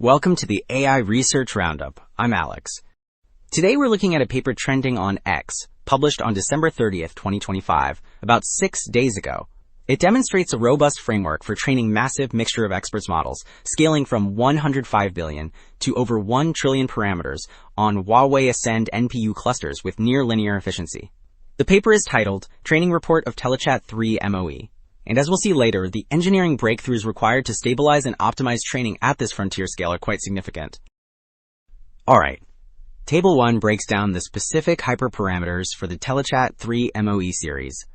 Welcome to the AI Research Roundup. I'm Alex. Today we're looking at a paper trending on X, published on December 30th, 2025, about 6 days ago. It demonstrates a robust framework for training massive mixture of experts models, scaling from 105 billion to over 1 trillion parameters on Huawei Ascend NPU clusters with near linear efficiency. The paper is titled Training Report of TeleChat3-MoE. And as we'll see later, the engineering breakthroughs required to stabilize and optimize training at this frontier scale are quite significant. Alright, Table 1 breaks down the specific hyperparameters for the TeleChat3-MoE series.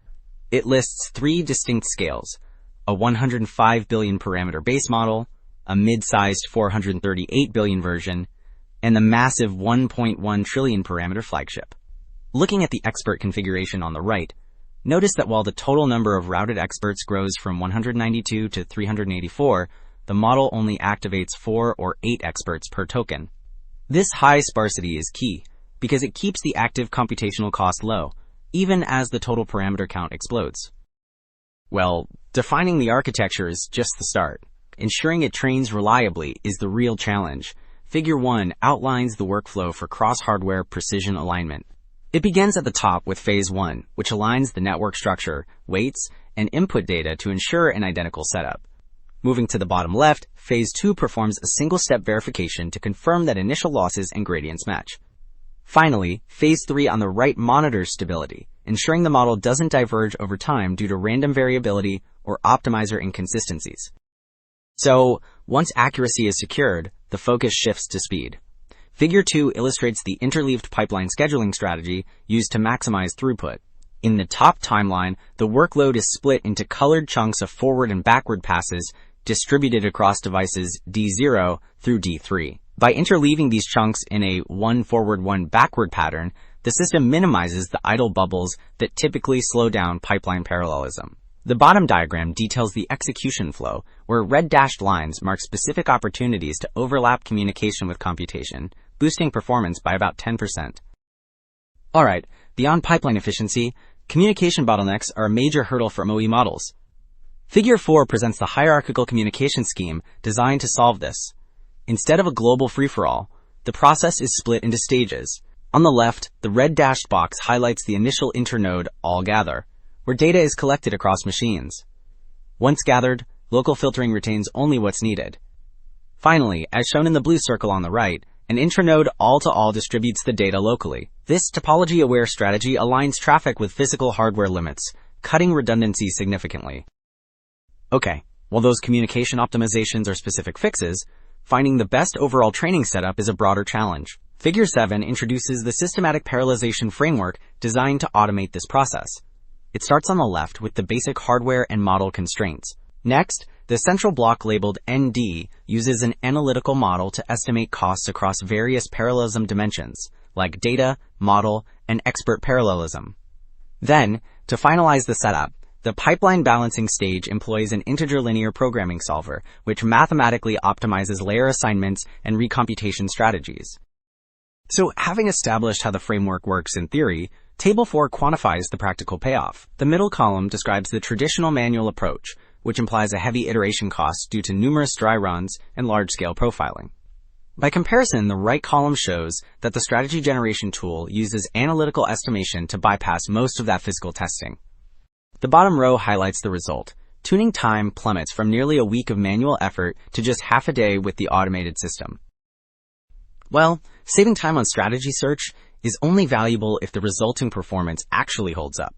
It lists 3 distinct scales: a 105 billion parameter base model, a mid-sized 438 billion version, and the massive 1.1 trillion parameter flagship. Looking at the expert configuration on the right, notice that while the total number of routed experts grows from 192 to 384, the model only activates 4 or 8 experts per token. This high sparsity is key, because it keeps the active computational cost low, even as the total parameter count explodes. Well, defining the architecture is just the start. Ensuring it trains reliably is the real challenge. Figure 1 outlines the workflow for cross-hardware precision alignment. It begins at the top with Phase 1, which aligns the network structure, weights, and input data to ensure an identical setup. Moving to the bottom left, Phase 2 performs a single-step verification to confirm that initial losses and gradients match. Finally, Phase 3 on the right monitors stability, ensuring the model doesn't diverge over time due to random variability or optimizer inconsistencies. So, once accuracy is secured, the focus shifts to speed. Figure 2 illustrates the interleaved pipeline scheduling strategy used to maximize throughput. In the top timeline, the workload is split into colored chunks of forward and backward passes distributed across devices D0 through D3. By interleaving these chunks in a 1 forward 1 backward pattern, the system minimizes the idle bubbles that typically slow down pipeline parallelism. The bottom diagram details the execution flow, where red dashed lines mark specific opportunities to overlap communication with computation, boosting performance by about 10%. Alright, beyond pipeline efficiency, communication bottlenecks are a major hurdle for MoE models. Figure 4 presents the hierarchical communication scheme designed to solve this. Instead of a global free-for-all, the process is split into stages. On the left, the red dashed box highlights the initial internode all-gather, where data is collected across machines. Once gathered, local filtering retains only what's needed. Finally, as shown in the blue circle on the right, an intranode all-to-all distributes the data locally. This topology-aware strategy aligns traffic with physical hardware limits, cutting redundancy significantly. Okay, while those communication optimizations are specific fixes, finding the best overall training setup is a broader challenge. Figure 7 introduces the systematic parallelization framework designed to automate this process. It starts on the left with the basic hardware and model constraints. Next, the central block labeled ND uses an analytical model to estimate costs across various parallelism dimensions, like data, model, and expert parallelism. Then, to finalize the setup, the pipeline balancing stage employs an integer linear programming solver, which mathematically optimizes layer assignments and recomputation strategies. So, having established how the framework works in theory, Table 4 quantifies the practical payoff. The middle column describes the traditional manual approach, which implies a heavy iteration cost due to numerous dry runs and large-scale profiling. By comparison, the right column shows that the strategy generation tool uses analytical estimation to bypass most of that physical testing. The bottom row highlights the result. Tuning time plummets from nearly a week of manual effort to just half a day with the automated system. Well, saving time on strategy search is only valuable if the resulting performance actually holds up.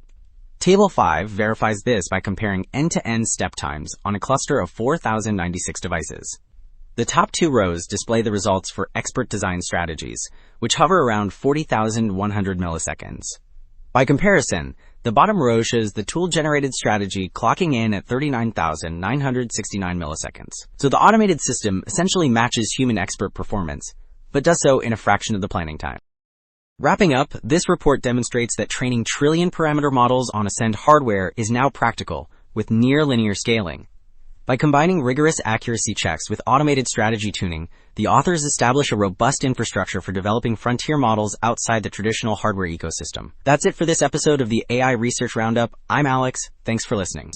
Table 5 verifies this by comparing end-to-end step times on a cluster of 4,096 devices. The top 2 rows display the results for expert design strategies, which hover around 40,100 milliseconds. By comparison, the bottom row shows the tool-generated strategy clocking in at 39,969 milliseconds. So the automated system essentially matches human expert performance, but does so in a fraction of the planning time. Wrapping up, this report demonstrates that training trillion parameter models on Ascend hardware is now practical, with near linear scaling. By combining rigorous accuracy checks with automated strategy tuning, the authors establish a robust infrastructure for developing frontier models outside the traditional hardware ecosystem. That's it for this episode of the AI Research Roundup. I'm Alex. Thanks for listening.